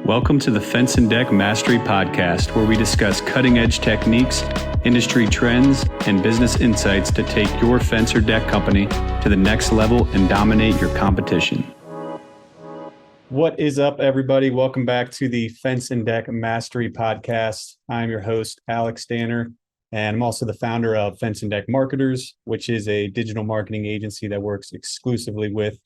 Welcome to the Fence and Deck Mastery Podcast, where we discuss cutting-edge techniques, industry trends, and business insights to take your fence or deck company to the next level and dominate your competition. What is up, everybody? Welcome back to the Fence and Deck Mastery Podcast. I'm your host, Alex Danner, and I'm also the founder of Fence and Deck Marketers, which is a digital marketing agency that works exclusively with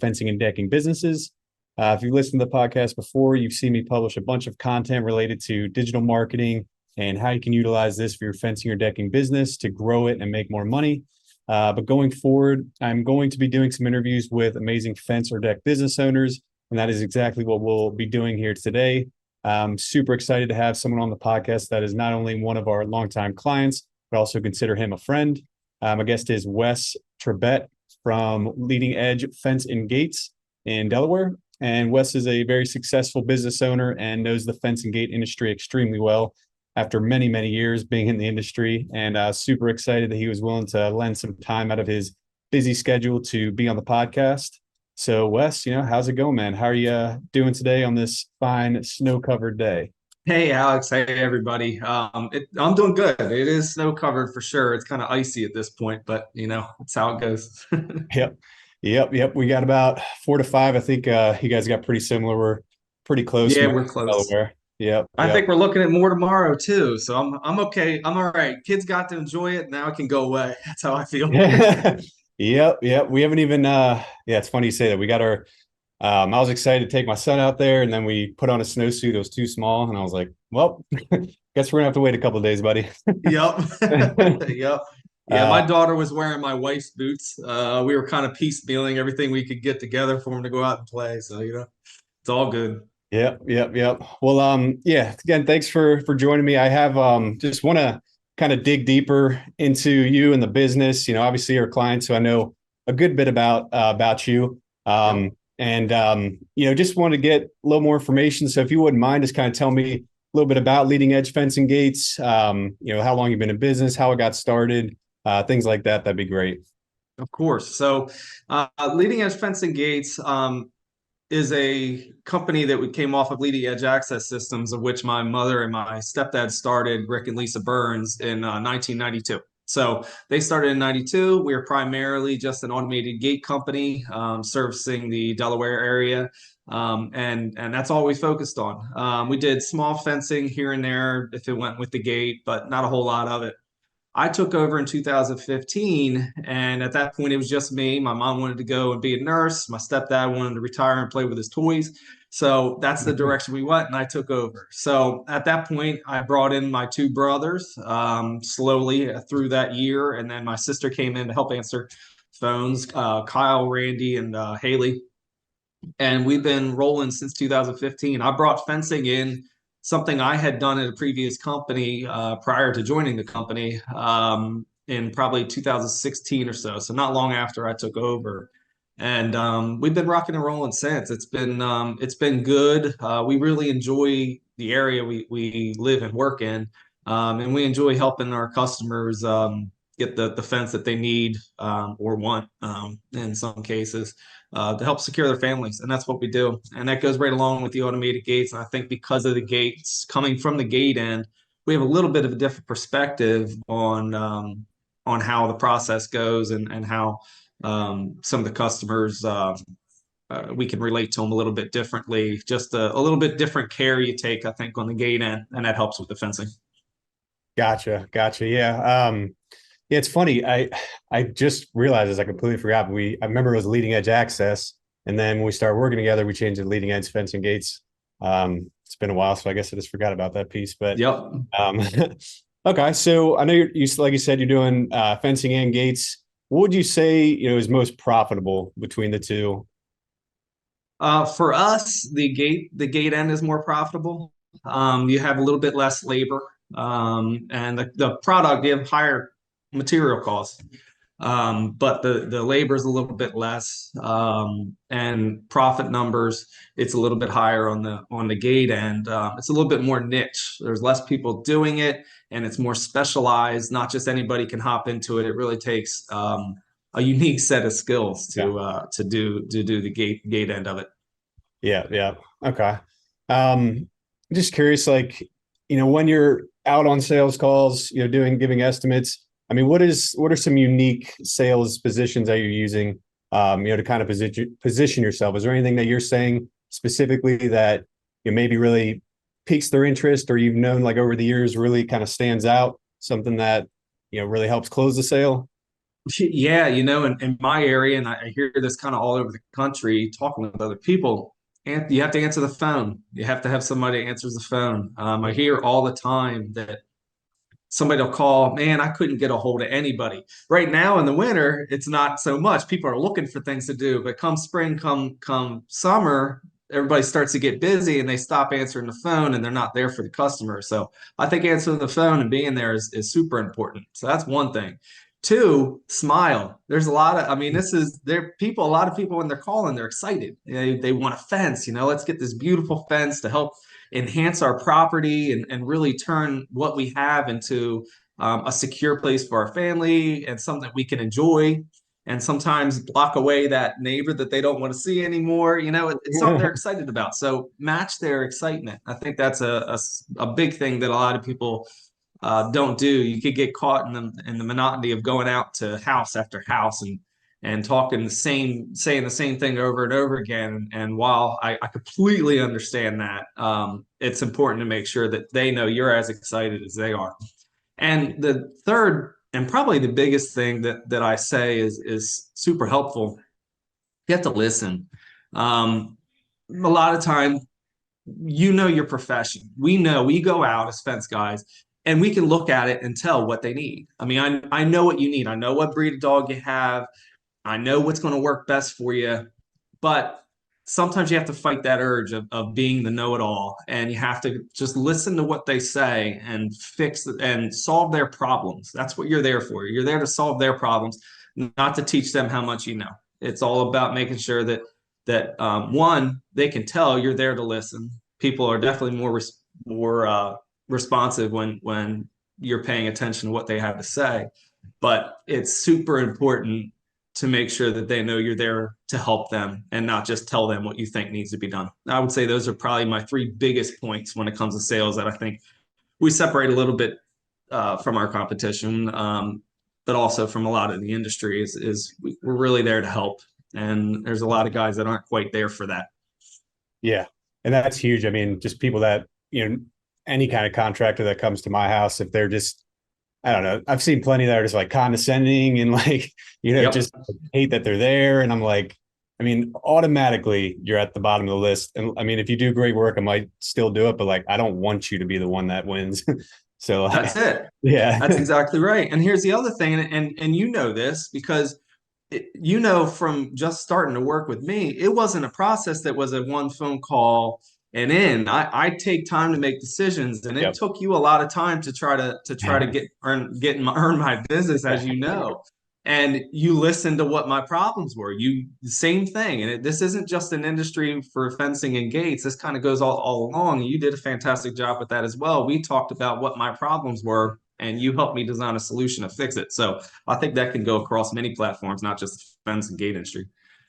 fencing and decking businesses. If you've listened to the podcast before, you've seen me publish a bunch of content related to digital marketing and how you can utilize this for your fencing or decking business to grow it and make more money. But going forward, I'm going to be doing some interviews with amazing fence or deck business owners, and that is exactly what we'll be doing here today. I'm super excited to have someone on the podcast that is not only one of our longtime clients, but also consider him a friend. My guest is Wesley Tribbitt from Leading Edge Fence and Gates in Delaware. And Wes is a very successful business owner and knows the fence and gate industry extremely well after many, many years being in the industry. And super excited that he was willing to lend some time out of his busy schedule to be on the podcast. So Wes, how's it going, man? How are you doing today on this fine snow-covered day? Hey, Alex. Hey, everybody. I'm doing good. It is snow-covered for sure. It's kind of icy at this point, but, that's how it goes. Yep. We got about 4 to 5. I think you guys got pretty similar. We're pretty close. Yeah, we're close. Delaware. Yep. I think we're looking at more tomorrow too. So I'm okay. I'm all right. Kids got to enjoy it. Now it can go away. That's how I feel. Yep. We haven't even it's funny you say that. We got our I was excited to take my son out there, and then we put on a snowsuit. It was too small, and I was like, well, guess we're gonna have to wait a couple of days, buddy. Yep. Yep. Yeah, my daughter was wearing my wife's boots. We were kind of piecemealing everything we could get together for him to go out and play. So, it's all good. Yep. Well, again, thanks for joining me. I have just want to kind of dig deeper into you and the business. Obviously you're a client, so I know a good bit about you. Just want to get a little more information. So if you wouldn't mind, just kind of tell me a little bit about Leading Edge Fence and Gates, how long you've been in business, how it got started. Things like that, that'd be great. Of course. So Leading Edge Fence and Gates is a company that we came off of Leading Edge Access Systems, of which my mother and my stepdad started, Rick and Lisa Burns, in 1992. So they started in 92. We were primarily just an automated gate company servicing the Delaware area. And that's all we focused on. We did small fencing here and there if it went with the gate, but not a whole lot of it. I took over in 2015, and at that point, it was just me. My mom wanted to go and be a nurse. My stepdad wanted to retire and play with his toys. So that's the direction we went, and I took over. So at that point, I brought in my two brothers slowly through that year, and then my sister came in to help answer phones, Kyle, Randy, and Haley. And we've been rolling since 2015. I brought fencing in, something I had done at a previous company prior to joining the company in probably 2016 or so. So not long after I took over, and we've been rocking and rolling since. It's been good. We really enjoy the area we live and work in, and we enjoy helping our customers get the fence that they need or want in some cases. To help secure their families. And that's what we do. And that goes right along with the automated gates. And I think because of the gates coming from the gate end, we have a little bit of a different perspective on how the process goes and how some of the customers, we can relate to them a little bit differently. Just a little bit different care you take, I think, on the gate end, and that helps with the fencing. Gotcha. Yeah. Yeah, it's funny. I just realized this. I completely forgot. I remember it was Leading Edge Access, and then when we started working together, we changed to Leading Edge Fence and Gates. It's been a while, so I guess I just forgot about that piece. But yep. Okay, so I know you like you said, you're doing fencing and gates. What would you say is most profitable between the two? For us, the gate end is more profitable. You have a little bit less labor, and the product, you have higher material costs, but the labor is a little bit less, and profit numbers, it's a little bit higher on the gate end. It's a little bit more niche. There's less people doing it, and it's more specialized. Not just anybody can hop into it. It really takes a unique set of skills to do the gate end of it. Yeah. Okay. I'm just curious, like, when you're out on sales calls, giving estimates. I mean, what are some unique sales positions that you're using, to kind of position yourself? Is there anything that you're saying specifically that maybe really piques their interest, or you've known like over the years really kind of stands out, something that really helps close the sale? Yeah, in my area, and I hear this kind of all over the country, talking with other people, and you have to answer the phone. You have to have somebody that answers the phone. I hear all the time that somebody will call, man, I couldn't get a hold of anybody. Right now in the winter, it's not so much. People are looking for things to do, but come spring, come summer, everybody starts to get busy and they stop answering the phone and they're not there for the customer. So I think answering the phone and being there is super important. So that's one thing. Two, smile. There's a lot of, I mean, this is there people, a lot of people when they're calling, they're excited. They want a fence, let's get this beautiful fence to help enhance our property and really turn what we have into a secure place for our family and something that we can enjoy, and sometimes block away that neighbor that they don't want to see anymore. It's something they're excited about. So match their excitement. I think that's a big thing that a lot of people don't do. You could get caught in the monotony of going out to house after house and saying the same thing over and over again. And while I completely understand that, it's important to make sure that they know you're as excited as they are. And the third, and probably the biggest thing that I say is super helpful, you have to listen. A lot of time, your profession. We go out as fence guys and we can look at it and tell what they need. I mean, I know what you need. I know what breed of dog you have. I know what's going to work best for you, but sometimes you have to fight that urge of being the know-it-all, and you have to just listen to what they say and fix and solve their problems. That's what you're there for. You're there to solve their problems, not to teach them how much you know. It's all about making sure that one, they can tell you're there to listen. People are definitely more responsive when you're paying attention to what they have to say, but it's super important to make sure that they know you're there to help them and not just tell them what you think needs to be done. I would say those are probably my three biggest points when it comes to sales that I think we separate a little bit from our competition, but also from a lot of the industry is we're really there to help. And there's a lot of guys that aren't quite there for that. Yeah. And that's huge. I mean, just people that, any kind of contractor that comes to my house, if they're just, I don't know, I've seen plenty that are just like condescending and like, Yep. just hate that they're there. And I'm like, I mean, automatically you're at the bottom of the list. And I mean, if you do great work, I might still do it, but like, I don't want you to be the one that wins. So That's it. yeah, That's exactly right. And here's the other thing, and you know this because from just starting to work with me, it wasn't a process that was a one phone call and in. I take time to make decisions, and it yep. took you a lot of time to try to earn my business, as you know. And you listened to what my problems were. Same thing. And this isn't just an industry for fencing and gates. This kind of goes all along. And you did a fantastic job with that as well. We talked about what my problems were, and you helped me design a solution to fix it. So I think that can go across many platforms, not just the fence and gate industry.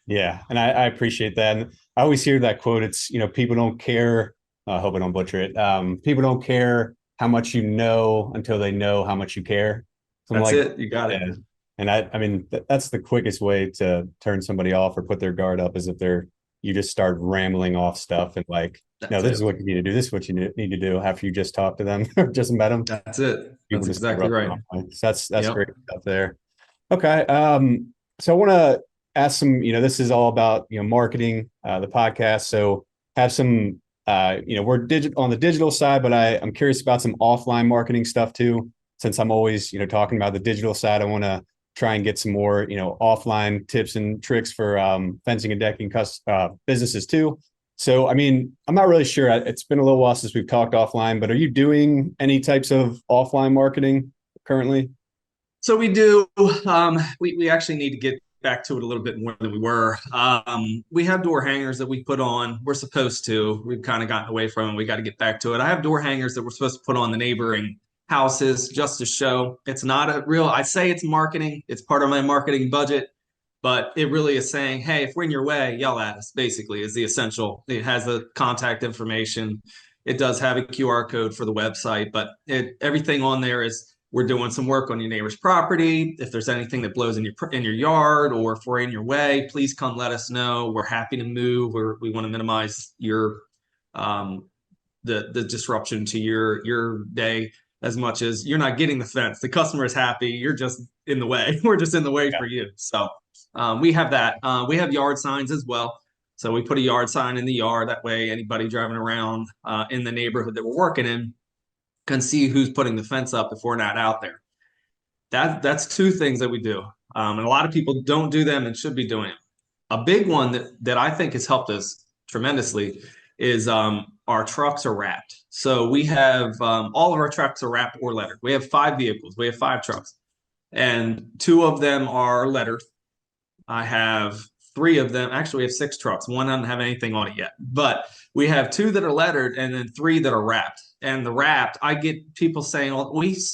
Yeah. And I appreciate that. And I always hear that quote. It's, people don't care. I hope I don't butcher it. People don't care how much you know until they know how much you care. That's it. You got it. Yeah. And I mean, that's the quickest way to turn somebody off or put their guard up, is if you just start rambling off stuff and like, no, this is what you need to do. This is what you need to do after you just talk to them or just met them. That's it. That's exactly right. So that's great stuff there. Okay. So I want to ask some, this is all about, marketing, the podcast. So have some, we're on the digital side, but I'm curious about some offline marketing stuff too. Since I'm always, talking about the digital side, I want to try and get some more, offline tips and tricks for fencing and decking businesses too. So, I mean, I'm not really sure. It's been a little while since we've talked offline, but are you doing any types of offline marketing currently? So we do. We actually need to get back to it a little bit more than we were. We have door hangers that we put on. We're supposed to. We've kind of gotten away from it. We got to get back to it. I have door hangers that we're supposed to put on the neighboring houses just to show. It's not a real, I say it's marketing. It's part of my marketing budget. but it really is saying, hey, if we're in your way, yell at us, basically, is the essential. It has the contact information. It does have a QR code for the website, but everything on there is, we're doing some work on your neighbor's property. If there's anything that blows in your yard, or if we're in your way, please come let us know. We're happy to move. We want to minimize your the disruption to your day, as much as you're not getting the fence. The customer is happy. You're just in the way. We're just in the way for you. So we have that. We have yard signs as well. So we put a yard sign in the yard. That way, anybody driving around in the neighborhood that we're working in can see who's putting the fence up if we're not out there. That's two things that we do. And a lot of people don't do them and should be doing them. A big one that I think has helped us tremendously is our trucks are wrapped. So we have all of our trucks are wrapped or lettered. We have 5 vehicles. We have 5 trucks, and 2 of them are lettered. I have 3 of them. Actually, we have 6 trucks. One doesn't have anything on it yet, but we have 2 that are lettered and then 3 that are wrapped. And the wrapped, I get people saying, well,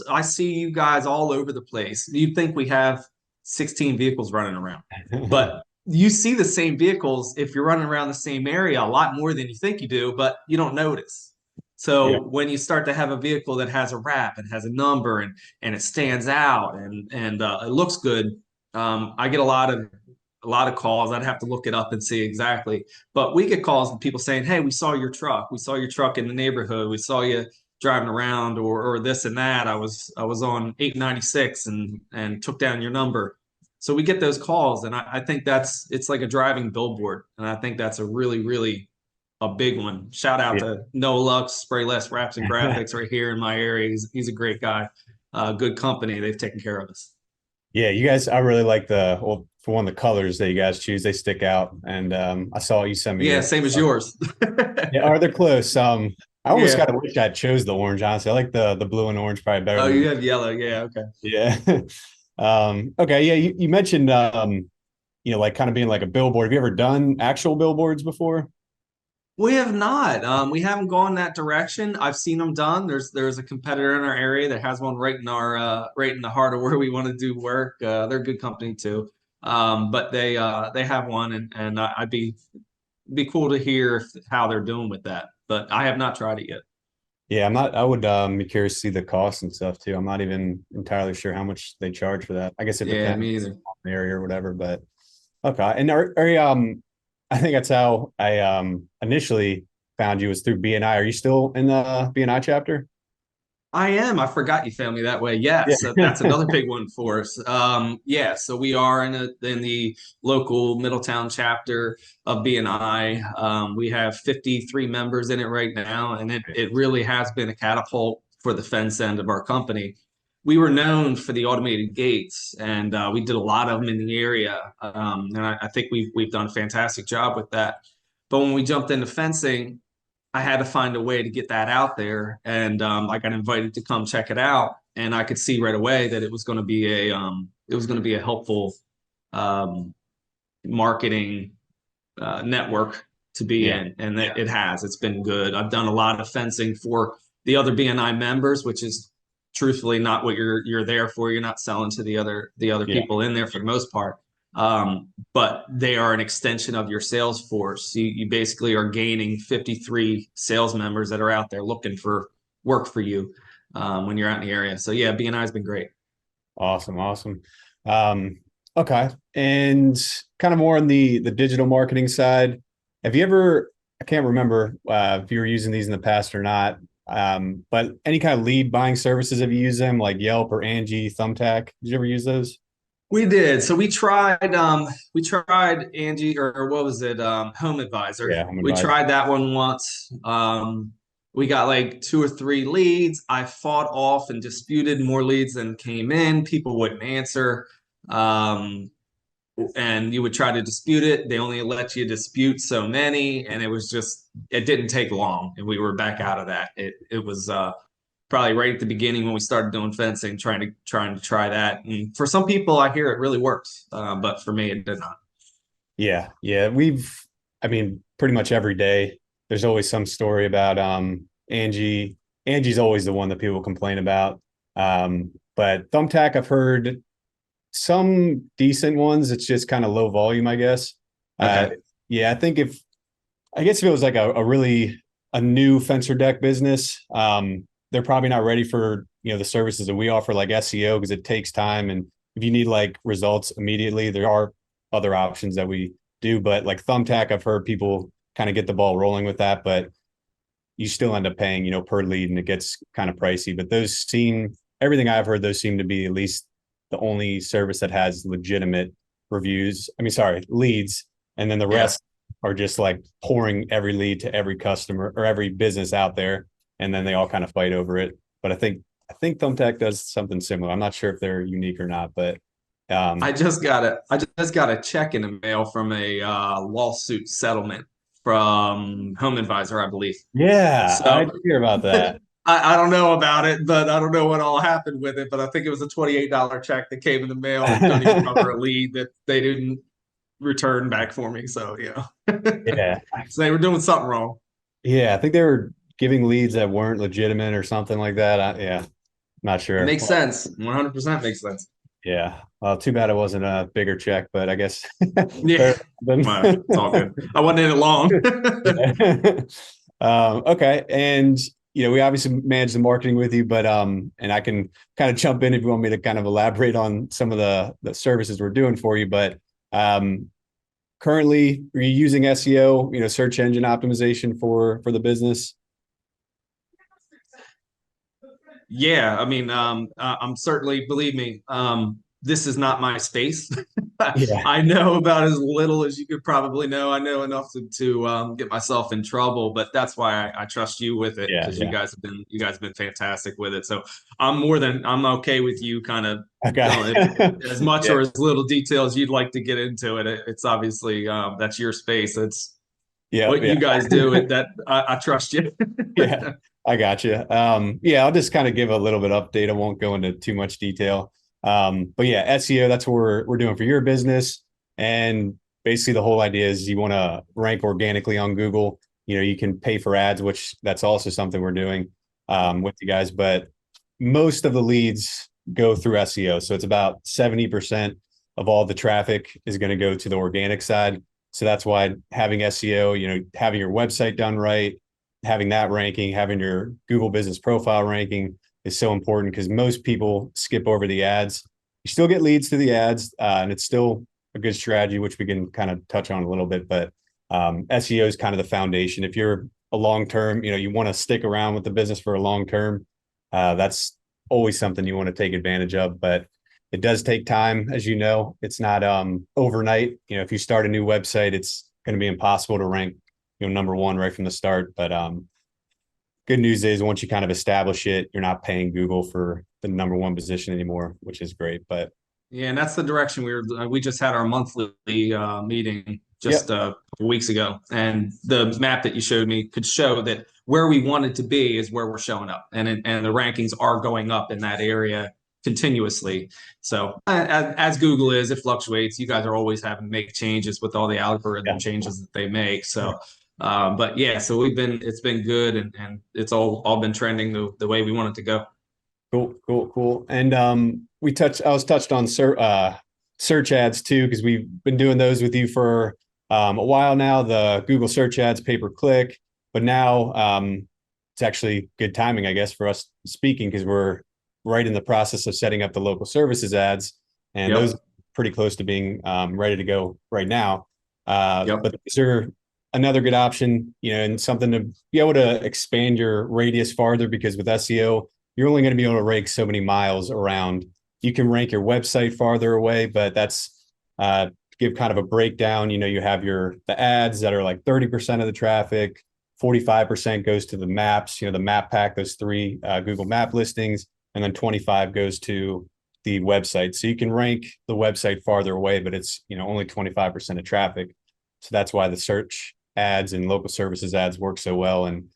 I see you guys all over the place. You think we have 16 vehicles running around, but you see the same vehicles if you're running around the same area a lot more than you think you do, but you don't notice. So when you start to have a vehicle that has a wrap and has a number and it stands out and it looks good, I get a lot of calls. I'd have to look it up and see exactly, but we get calls from people saying, hey, we saw your truck. We saw your truck in the neighborhood. We saw you driving around or this and that. I was on 896 and took down your number. So we get those calls, and I think it's like a driving billboard. And I think that's a really, really a big one. Shout out to Noah Lux, Spray Less Wraps and Graphics right here in my area. He's a great guy. Good company. They've taken care of us. Yeah, you guys, I really like for one, the colors that you guys choose, they stick out. And I saw you sent me. Yeah, same as yours. Yeah, are they close? I almost kind of wish I chose the orange, honestly. I like the blue and orange probably better. Oh, you have yellow. Yeah, okay. Yeah. Okay, yeah, you mentioned like kind of being like a billboard. Have you ever done actual billboards before? We have not. We haven't gone that direction. I've seen them done. There's a competitor in our area that has one right in the heart of where we want to do work. They're a good company too. But they have one, and I'd be cool to hear how they're doing with that. But I have not tried it yet. Yeah, I'm not. I would be curious to see the costs and stuff too. I'm not even entirely sure how much they charge for that. I guess it depends me either. on the area or whatever. But okay, and I think that's how I initially found you, was through BNI. Are you still in the BNI chapter? I am. I forgot you found me that way. Yes, that's another big one for us. Yeah, so we are in the local Middletown chapter of BNI. We have 53 members in it right now, and it really has been a catapult for the fence end of our company. We were known for the automated gates, and we did a lot of them in the area. And I think we've done a fantastic job with that. But when we jumped into fencing, I had to find a way to get that out there, and I got invited to come check it out, and I could see right away that it was going to be a helpful marketing network to be in, and it has. It's been good. I've done a lot of fencing for the other BNI members, which is truthfully not what you're there for. You're not selling to the other people in there for the most part. But they are an extension of your sales force. You basically are gaining 53 sales members that are out there looking for work for you when you're out in the area. So yeah, BNI has been great. Awesome. Okay, and kind of more on the digital marketing side. Have you ever? I can't remember if you were using these in the past or not. But any kind of lead buying services, have you used them, like Yelp or Angie, Thumbtack? Did you ever use those? We did. So we tried Angie, or what was it? Home Advisor. Yeah, Home We Advisor. tried that one once. We got like 2 or 3 leads. I fought off and disputed more leads than came in. People wouldn't answer. And you would try to dispute it. They only let you dispute so many. And it didn't take long. And we were back out of that. It was probably right at the beginning when we started doing fencing, trying to try that. And for some people, I hear it really works, but for me, it did not. Yeah. I mean, pretty much every day, there's always some story about Angie. Angie's always the one that people complain about. But Thumbtack, I've heard some decent ones. It's just kind of low volume, I guess. Okay. Yeah, I guess if it was like a new fencer deck business, they're probably not ready for, the services that we offer, like SEO, because it takes time. And if you need like results immediately, there are other options that we do. But like Thumbtack, I've heard people kind of get the ball rolling with that, but you still end up paying, per lead, and it gets kind of pricey. But everything I've heard, those seem to be at least the only service that has legitimate reviews. I mean, sorry, leads. And then the Yeah. rest are just like pouring every lead to every customer or every business out there. And then they all kind of fight over it. But I think Thumbtack does something similar. I'm not sure if they're unique or not, but I just got a check in the mail from a lawsuit settlement from Home Advisor, I believe. yeah, I So did hear about that. I don't know about it, but I don't know what all happened with it. But I think it was a $28 check that came in the mail and don't even cover a lead that they didn't return back for me. So yeah. Yeah. So they were doing something wrong. Yeah, I think they were giving leads that weren't legitimate or something like that. Yeah, not It sure. makes sense. 100% makes sense. Yeah. Well, too bad it wasn't a bigger check, but I guess Yeah. better than Well, it's all good. I wasn't in it long. yeah. Okay. And we obviously manage the marketing with you, but and I can kind of jump in if you want me to kind of elaborate on some of the services we're doing for you. But currently, are you using SEO, search engine optimization for the business? Yeah, I mean, I'm certainly, believe me, this is not my space. Yeah. I know about as little as you could probably know. I know enough to get myself in trouble, but that's why I trust you with it, Yeah. because Yeah. you guys have been fantastic with it. So I'm okay with you kind of Okay. going as much Yeah. or as little detail as you'd like to get into it. It's obviously that's your space. It's Yeah. what you Yeah. guys do. That I trust you. Yeah, I got you. Yeah, I'll just kind of give a little bit update. I won't go into too much detail. But yeah, SEO, that's what we're doing for your business. And basically the whole idea is you want to rank organically on Google. You can pay for ads, which that's also something we're doing with you guys. But most of the leads go through SEO. So it's about 70% of all the traffic is going to go to the organic side. So that's why having SEO, having your website done right, having that ranking, having your Google business profile ranking is so important, because most people skip over the ads. You still get leads to the ads, and it's still a good strategy, which we can kind of touch on a little bit. But SEO is kind of the foundation. If you're a long term, you want to stick around with the business for a long term, that's always something you want to take advantage of. But it does take time, as you know. It's not overnight. If you start a new website, it's going to be impossible to rank number one right from the start. But good news is once you kind of establish it, you're not paying Google for the number one position anymore, which is great. But Yeah, and that's the direction we just had our monthly meeting yep. just a couple weeks ago, and the map that you showed me could show that where we wanted to be is where we're showing up, and the rankings are going up in that area continuously. So as Google is, it fluctuates. You guys are always having to make changes with all the algorithm Yeah. changes that they make. So, but yeah, so it's been good, and it's all been trending the way we want it to go. Cool. And I was touched on search ads too, because we've been doing those with you for a while now, the Google search ads, pay per click. But now it's actually good timing, I guess, for us speaking, because we're right in the process of setting up the local services ads, and those are pretty close to being ready to go right now. But these are another good option, and something to be able to expand your radius farther, because with SEO, you're only going to be able to rank so many miles around. You can rank your website farther away, but that's give kind of a breakdown. You have the ads that are like 30% of the traffic, 45% goes to the maps, the map pack, those three Google map listings, and then 25 goes to the website. So you can rank the website farther away, but it's only 25% of traffic. So that's why the search ads and local services ads work so well. And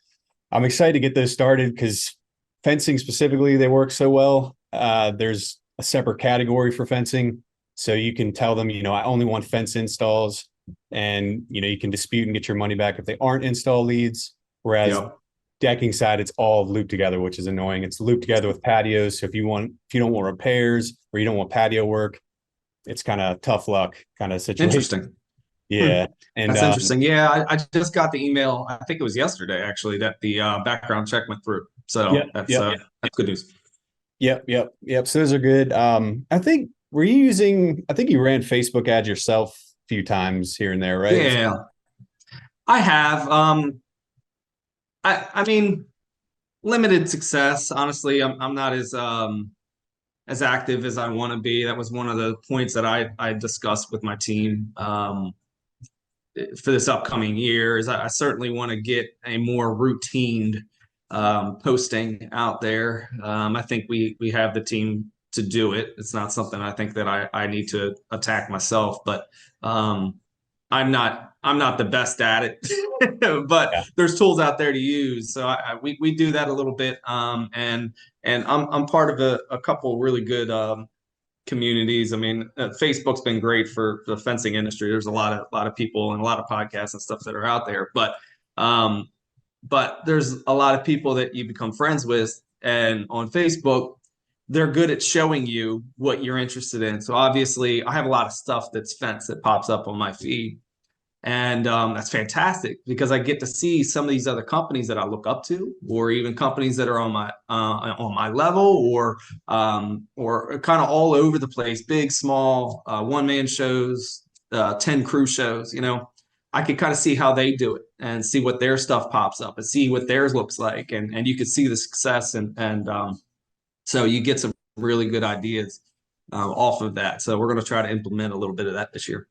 I'm excited to get those started, because fencing specifically, they work so well. There's a separate category for fencing. So you can tell them, I only want fence installs, and, you can dispute and get your money back if they aren't install leads. Whereas decking side, it's all looped together, which is annoying. It's looped together with patios. So if you don't want repairs or you don't want patio work, it's kind of tough luck kind of situation. Interesting. Hmm. Yeah. And That's interesting. Yeah, I just got the email. I think it was yesterday actually that the background check went through. yep, So that's yep, that's good news. yep. So those are good. I think were you using, I think you ran Facebook ads yourself a few times here and there, right? Yeah, I have. I mean, limited success. Honestly, I'm not as active as I want to be. That was one of the points that I discussed with my team for this upcoming year. Is I certainly want to get a more routine posting out there. I think we have the team to do it. It's not something I think that I need to attack myself, but I'm not the best at it, but Yeah. there's tools out there to use. So we do that a little bit, and I'm part of a couple really good communities. I mean, Facebook's been great for the fencing industry. There's a lot of people and a lot of podcasts and stuff that are out there, um, but there's a lot of people that you become friends with, and on Facebook, they're good at showing you what you're interested in. So obviously, I have a lot of stuff that's fence that pops up on my feed, and that's fantastic because I get to see some of these other companies that I look up to, or even companies that are on my level, or kind of all over the place, big, small, one man shows, 10 crew shows. You know, I could kind of see how they do it and see what their stuff pops up and see what theirs looks like, and you could see the success, and so you get some really good ideas off of that. So we're going to try to implement a little bit of that this year.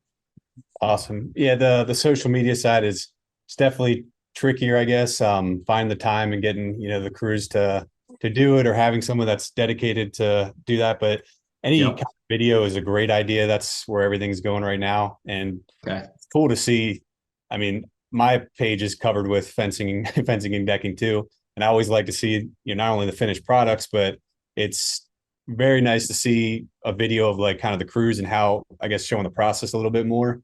Awesome. Yeah, the social media side is it's definitely trickier, I guess. Finding the time and getting, the crews to do it or having someone that's dedicated to do that. But any Yep. kind of video is a great idea. That's where everything's going right now. And Okay. it's cool to see. I mean, my page is covered with fencing, fencing and decking too. And I always like to see, not only the finished products, but it's very nice to see a video of like kind of the crews and how, I guess, showing the process a little bit more.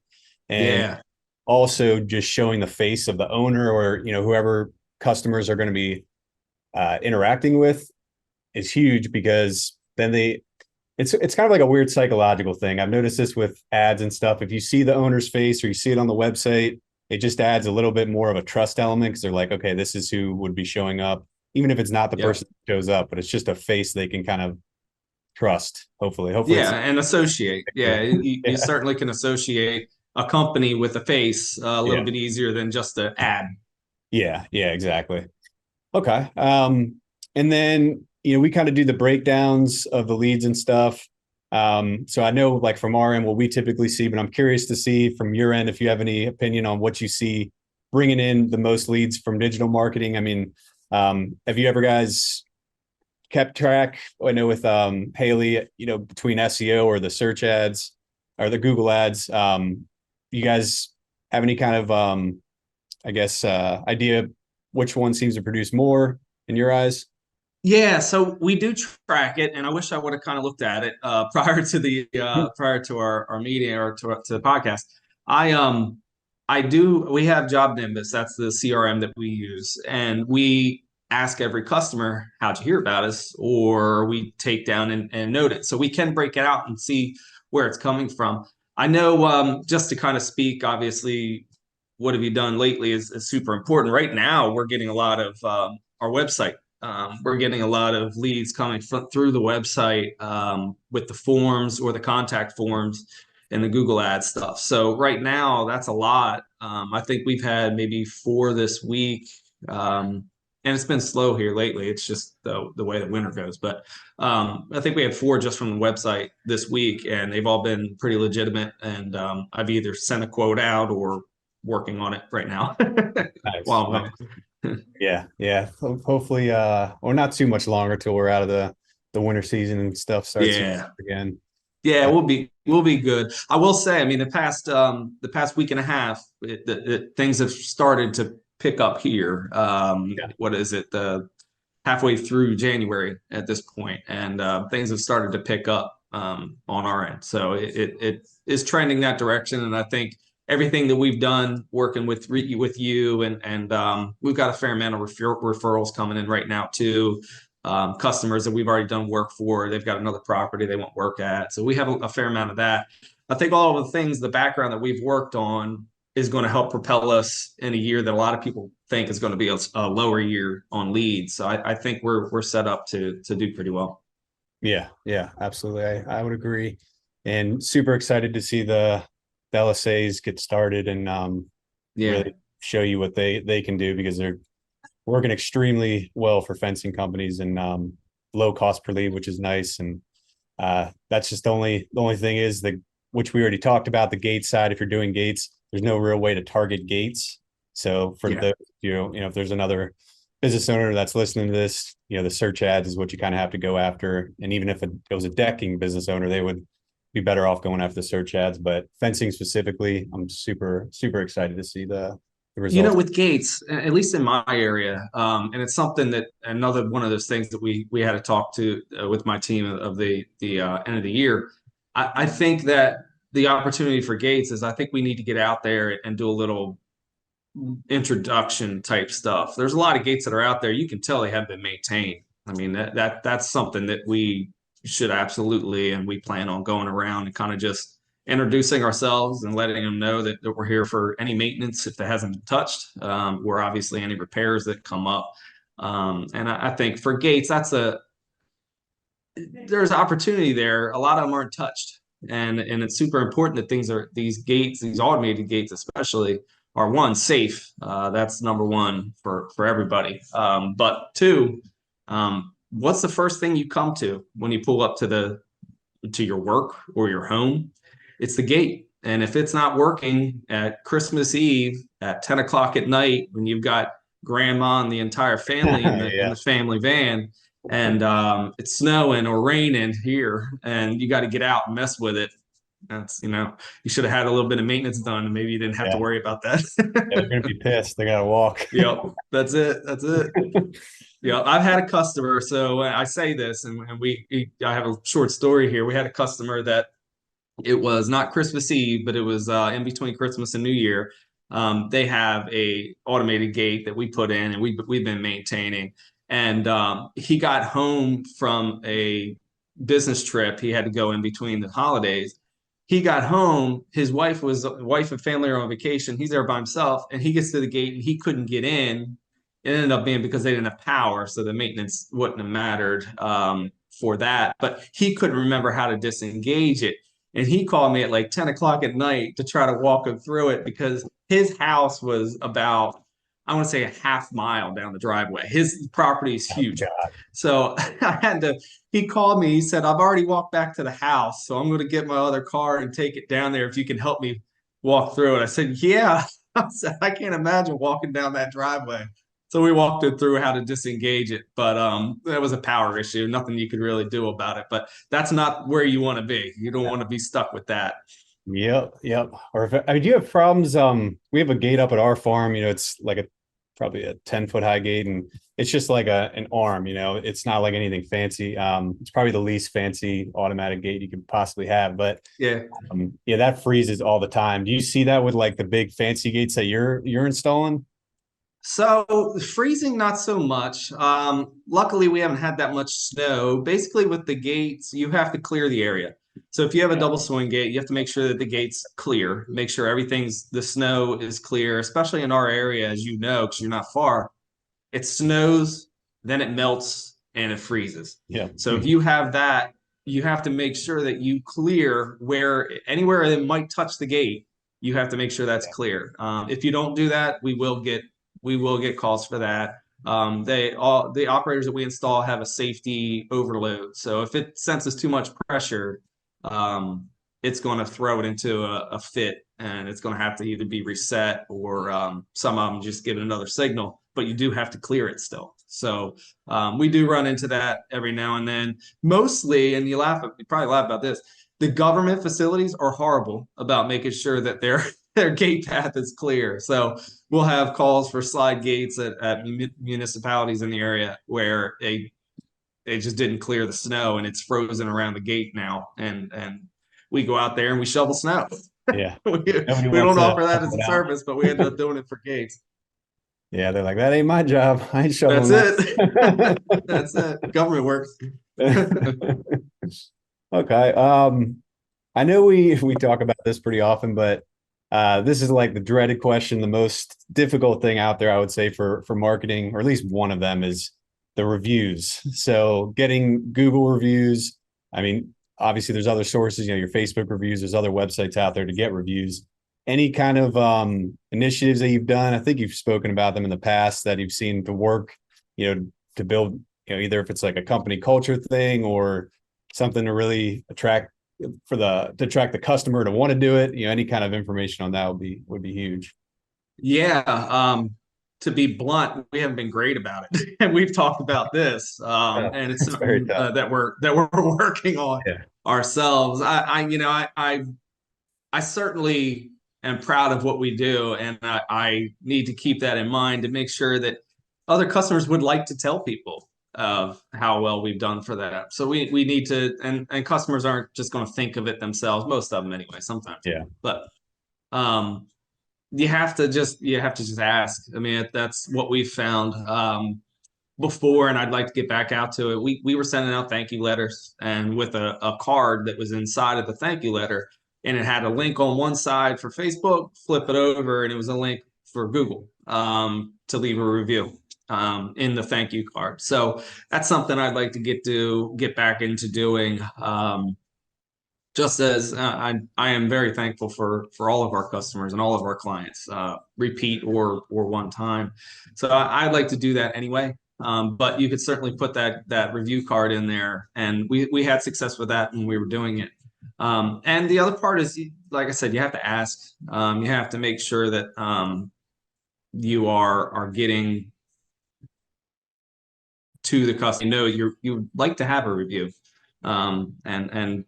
And Yeah. also just showing the face of the owner or whoever customers are going to be interacting with is huge, because then it's kind of like a weird psychological thing. I've noticed this with ads and stuff. If you see the owner's face or you see it on the website, it just adds a little bit more of a trust element, because they're like, okay, this is who would be showing up, even if it's not the Yep. person that shows up, but it's just a face they can kind of trust. Hopefully Yeah, it's and associate. Yeah, you yeah. certainly can associate a company with a face a little Yeah. bit easier than just an ad. Yeah, exactly. Okay. And then, we kind of do the breakdowns of the leads and stuff. So I know, like, from our end, what we typically see, but I'm curious to see from your end if you have any opinion on what you see bringing in the most leads from digital marketing. I mean, have you ever guys kept track? I know with Haley, between SEO or the search ads or the Google ads, you guys have any kind of I guess idea which one seems to produce more in your eyes? Yeah, so we do track it, and I wish I would have kind of looked at it prior to our meeting or to the podcast. I I do. We have Job Nimbus. That's the CRM that we use, and we ask every customer, "How'd you hear about us?" Or we take down and note it, so we can break it out and see where it's coming from. I know, just to kind of speak, obviously, what have you done lately is super important. Right now, we're getting a lot of our website. We're getting a lot of leads coming through the website with the forms or the contact forms and the Google Ads stuff. So right now, that's a lot. I think we've had maybe 4 this week, and it's been slow here lately. It's just the way the winter goes. But I think we had 4 just from the website this week, and they've all been pretty legitimate. And I've either sent a quote out or working on it right now. Nice. Wow. Yeah. Hopefully, or not too much longer till we're out of the winter season and stuff starts Yeah. again. Yeah, we'll be good. I will say, I mean, the past week and a half, things have started to pick up here. Yeah. What is it? Halfway through January at this point, and things have started to pick up on our end. So it is trending that direction, and I think everything that we've done working with you and we've got a fair amount of referrals coming in right now too. customers that we've already done work for. They've got another property they want work at. So we have a fair amount of that. I think all of the things, the background that we've worked on is going to help propel us in a year that a lot of people think is going to be a lower year on leads. So I think we're set up to do pretty well. Yeah, yeah, absolutely. I would agree. And super excited to see the LSAs get started and Yeah. really show you what they can do, because they're working extremely well for fencing companies, and low cost per lead, which is nice. And that's just the only thing is which we already talked about, the gate side. If you're doing gates, there's no real way to target gates. So for Yeah. the, if there's another business owner that's listening to this, the search ads is what you kind of have to go after. And even if it was a decking business owner, they would be better off going after the search ads. But fencing specifically, I'm super, super excited to see the results. With gates, at least in my area, and it's something that another one of those things that we had to talk to with my team of the end of the year. I think that the opportunity for gates is, I think we need to get out there and do a little introduction type stuff. There's a lot of gates that are out there. You can tell they haven't been maintained. I mean, that's something that we should absolutely, and we plan on going around and kind of just introducing ourselves and letting them know that we're here for any maintenance if it hasn't been touched. We're obviously any repairs that come up. And I think for gates, there's opportunity there. A lot of them aren't touched. And it's super important that these gates, these automated gates especially, are one, safe. That's number one for everybody. But two, what's the first thing you come to when you pull up to your work or your home? It's the gate. And if it's not working at Christmas Eve at 10 o'clock at night, when you've got grandma and the entire family in Yeah. the family van, and it's snowing or raining here, and you got to get out and mess with it, that's, you should have had a little bit of maintenance done, and maybe you didn't have to worry about that. They're gonna be pissed. They gotta walk. Yep, that's it. Yeah, I've had a customer. So I say this, and I have a short story here. We had a customer that it was not Christmas Eve, but it was in between Christmas and New Year. They have a automated gate that we put in, and we've been maintaining. And he got home from a business trip. He had to go in between the holidays. He got home. His wife and family are on vacation. He's there by himself, and he gets to the gate and he couldn't get in. It ended up being because they didn't have power, so the maintenance wouldn't have mattered for that. But he couldn't remember how to disengage it. And he called me at like 10 o'clock at night to try to walk him through it, because his house was about, I want to say, a half mile down the driveway. His property is huge. Oh, So he called me. He said, I've already walked back to the house, so I'm going to get my other car and take it down there if you can help me walk through it. I said, yeah. I said, I can't imagine walking down that driveway. So we walked it through how to disengage it, but that was a power issue. Nothing you could really do about it. But that's not where you want to be. You don't want to be stuck with that. Yep, yep. Or do you have problems? We have a gate up at our farm. It's like probably a 10-foot high gate, and it's just like an arm. It's not like anything fancy. It's probably the least fancy automatic gate you could possibly have. But Yeah. That freezes all the time. Do you see that with like the big fancy gates that you're installing? So freezing, not so much. Luckily, we haven't had that much snow. Basically, with the gates, you have to clear the area. So if you have a double swing gate, you have to make sure that the gate's clear, make sure the snow is clear, especially in our area, as you know, because you're not far. It snows, then it melts, and it freezes. Yeah. So if you have that, you have to make sure that you clear anywhere it might touch the gate. You have to make sure that's clear. If you don't do that, we will get calls for that. The operators that we install have a safety overload. So if it senses too much pressure, it's going to throw it into a fit, and it's going to have to either be reset or some of them just get another signal, but you do have to clear it still. So we do run into that every now and then. Mostly, and you probably laugh about this, the government facilities are horrible about making sure that their gate path is clear. So we'll have calls for slide gates at municipalities in the area where they just didn't clear the snow and it's frozen around the gate now. And we go out there and we shovel snow. Yeah. we don't offer that as a service, but we ended up doing it for gates. Yeah, they're like, that ain't my job. I ain't That's shoveling it. that. That's it. Government work. Okay. I know we talk about this pretty often, but this is like the dreaded question, the most difficult thing out there, I would say, for marketing, or at least one of them is the reviews. So getting Google reviews. I mean, obviously there's other sources, your Facebook reviews, there's other websites out there to get reviews. Any kind of initiatives that you've done? I think you've spoken about them in the past that you've seen to work, to build, either if it's like a company culture thing or something to really attract to attract the customer to want to do it. Any kind of information on that would be huge. Yeah. To be blunt, we haven't been great about it, and we've talked about this, Yeah, and it's it's very something tough. that we're working on Yeah. ourselves. I certainly am proud of what we do, and I need to keep that in mind to make sure that other customers would like to tell people of how well we've done for them. So we need to, and customers aren't just going to think of it themselves. Most of them anyway, sometimes. Yeah. But um, you have to just ask. I mean, that's what we've found before, and I'd like to get back out to it. We were sending out thank you letters, and with a card that was inside of the thank you letter, and it had a link on one side for Facebook. Flip it over, and it was a link for Google to leave a review in the thank you card. So that's something I'd like to get back into doing. Just as I am very thankful for all of our customers and all of our clients, repeat or one time. So I'd like to do that anyway. But you could certainly put that review card in there, and we had success with that when we were doing it. And the other part is, like I said, you have to ask. You have to make sure that you are getting to the customer. You like to have a review, and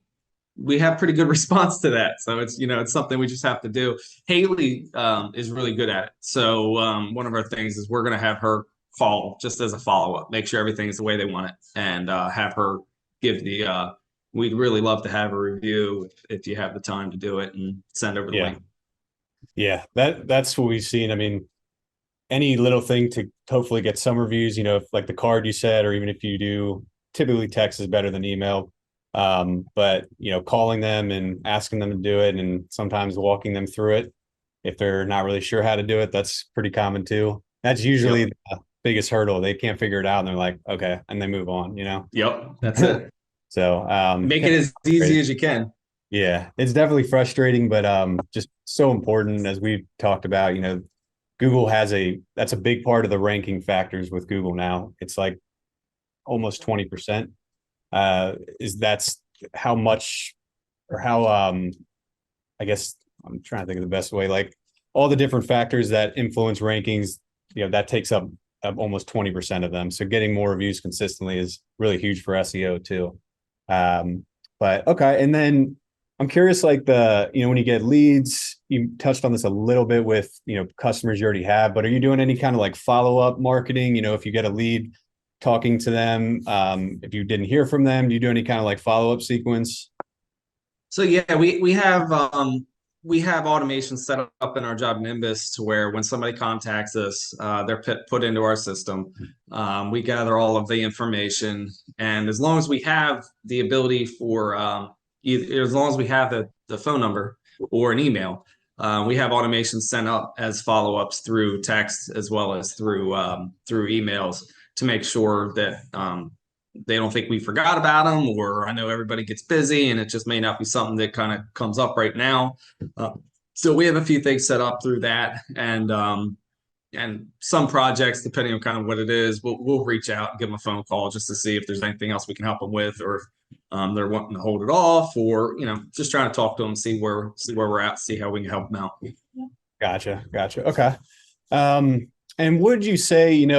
we have pretty good response to that. So it's something we just have to do. Haley is really good at it. So one of our things is we're going to have her call just as a follow up, make sure everything is the way they want it, and have her give the. We'd really love to have a review if you have the time to do it and send over the Yeah. link. Yeah. That's what we've seen. I mean, any little thing to hopefully get some reviews, if like the card you said, or even if you do, typically text is better than email. But calling them and asking them to do it, and sometimes walking them through it if they're not really sure how to do it, that's pretty common too. That's usually Yep. the biggest hurdle. They can't figure it out and they're like, okay, and they move on. Yep. That's it. So Make it as easy as you can. yeah, it's definitely frustrating, but just so important, as we've talked about. Google that's a big part of the ranking factors with Google now. It's like almost 20%. That's how much, or how I guess I'm trying to think of the best way, like all the different factors that influence rankings, that takes up almost 20% of them. So getting more reviews consistently is really huge for SEO too. But okay. And then I'm curious, like when you get leads, you touched on this a little bit with, customers you already have, but are you doing any kind of like follow-up marketing? If you get a lead, talking to them, if you didn't hear from them, do you do any kind of like follow-up sequence? So yeah, we have automation set up in our job Nimbus to where when somebody contacts us, they're put into our system. We gather all of the information, and as long as we have the ability for as long as we have the phone number or an email, we have automation sent up as follow-ups through text as well as through emails to make sure that they don't think we forgot about them, or I know everybody gets busy and it just may not be something that kind of comes up right now. So we have a few things set up through that, and some projects, depending on kind of what it is, we'll reach out and give them a phone call just to see if there's anything else we can help them with, or they're wanting to hold it off, or just trying to talk to them, see where we're at, see how we can help them out. Gotcha. Okay. And would you say, you've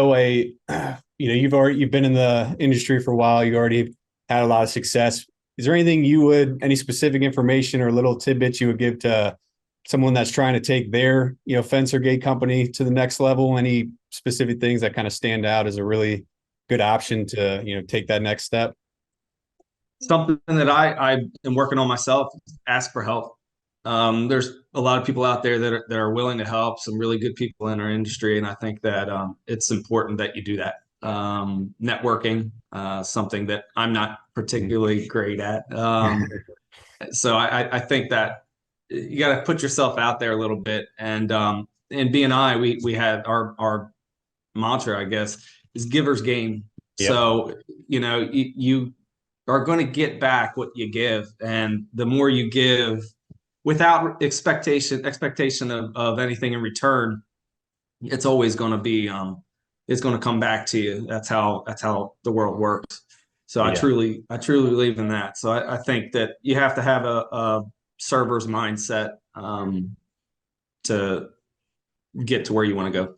been in the industry for a while, you already had a lot of success. Is there any specific information or little tidbits you would give to someone that's trying to take their, fence or gate company to the next level? Any specific things that kind of stand out as a really good option to, take that next step? Something that I am working on myself: ask for help. there's a lot of people out there that are willing to help, some really good people in our industry. And I think that it's important that you do that. Networking, something that I'm not particularly great at. So I think that you got to put yourself out there a little bit. And in B&I, we had our mantra, I guess, is givers gain. Yep. So, you are going to get back what you give. And the more you give without expectation of anything in return, it's always going to be, it's going to come back to you. That's how the world works. So I truly believe in that. So I think that you have to have a server's mindset to get to where you want to go.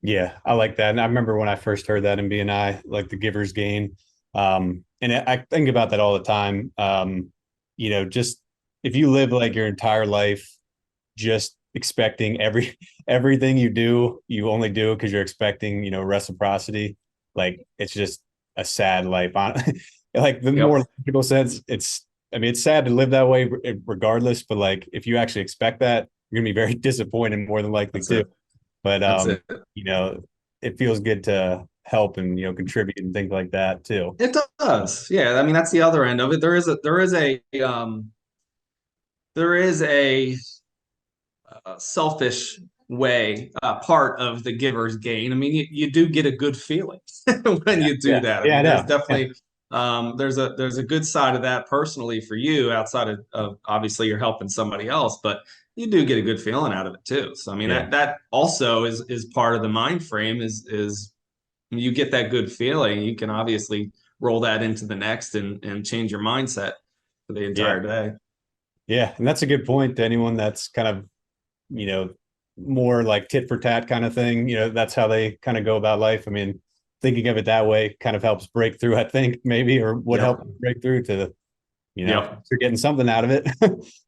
Yeah, I like that. And I remember when I first heard that in BNI, like the giver's gain. And I think about that all the time. Just if you live like your entire life just expecting everything you do, you only do it because you're expecting, reciprocity. Like it's just a sad life. Like the more logical sense, it's sad to live that way regardless, but like if you actually expect that, you're gonna be very disappointed more than likely too. But it feels good to help and contribute and things like that too. It does. Yeah. I mean, that's the other end of it. There is a selfish way, part of the giver's gain. I mean, you do get a good feeling when you do that. I mean, there's definitely there's a good side of that personally for you, outside of obviously you're helping somebody else, but you do get a good feeling out of it too. So I mean, that also is part of the mind frame, is you get that good feeling, you can obviously roll that into the next and change your mindset for the entire day. Yeah, and that's a good point to anyone that's kind of more like tit for tat kind of thing. That's how they kind of go about life. I mean, thinking of it that way kind of helps break through, I think, maybe, or would help break through to, you're getting something out of it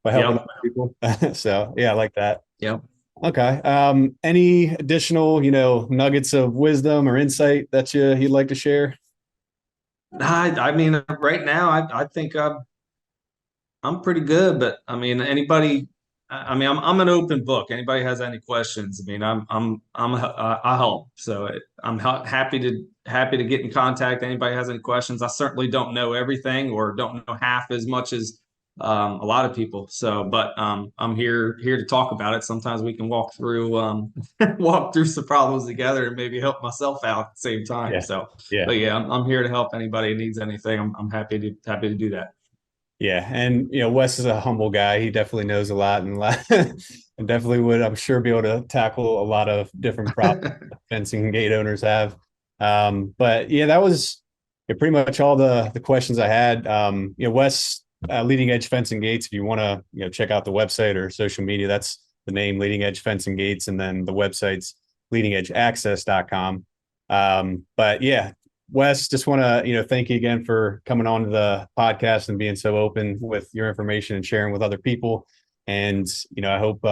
by helping other people. So yeah, I like that. Yeah. Okay. Any additional, nuggets of wisdom or insight that you'd like to share? I mean, right now, I think I'm pretty good, but I mean, I'm an open book. Anybody has any questions? I mean, I help. So I'm happy to get in contact. Anybody has any questions? I certainly don't know everything, or don't know half as much as a lot of people. So, but I'm here to talk about it. Sometimes we can walk through some problems together and maybe help myself out at the same time. Yeah. So, Yeah. but yeah, I'm here to help anybody who needs anything. I'm happy to do that. Yeah, and Wes is a humble guy. He definitely knows a lot, and and definitely would, I'm sure, be able to tackle a lot of different problems fencing and gate owners have. But yeah, that was pretty much all the questions I had. Wes, Leading Edge Fence and Gates. If you want to check out the website or social media, that's the name, Leading Edge Fence and Gates, and then the website's leadingedgeaccess.com. But yeah. Wes, just want to, thank you again for coming on to the podcast and being so open with your information and sharing with other people. And, I hope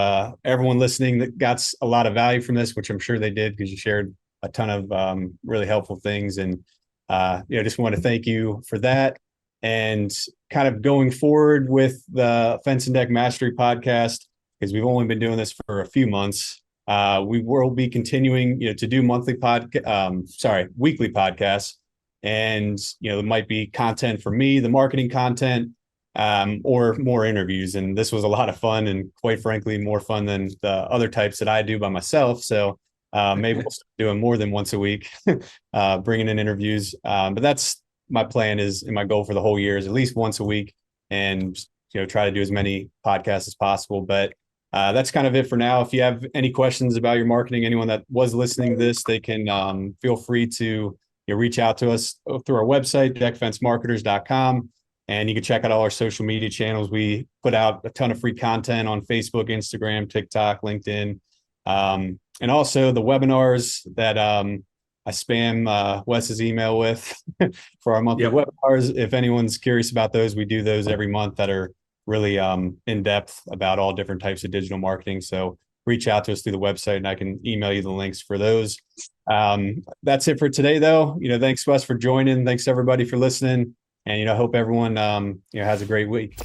everyone listening that got a lot of value from this, which I'm sure they did, because you shared a ton of really helpful things. And, just want to thank you for that. And kind of going forward with the Fence and Deck Mastery podcast, because we've only been doing this for a few months. We will be continuing, to do weekly podcasts, and there might be content for me, the marketing content, or more interviews. And this was a lot of fun, and quite frankly, more fun than the other types that I do by myself. So maybe we'll start doing more than once a week, bringing in interviews. But that's my plan, and my goal for the whole year is at least once a week, and try to do as many podcasts as possible. But that's kind of it for now. If you have any questions about your marketing, anyone that was listening to this, they can feel free to reach out to us through our website, deckfencemarketers.com. And you can check out all our social media channels. We put out a ton of free content on Facebook, Instagram, TikTok, LinkedIn. And also the webinars that I spam Wes's email with for our monthly webinars. If anyone's curious about those, we do those every month that are really in depth about all different types of digital marketing. So reach out to us through the website, and I can email you the links for those. That's it for today, though. Thanks, Wes, for joining. Thanks everybody for listening, and I hope everyone has a great week.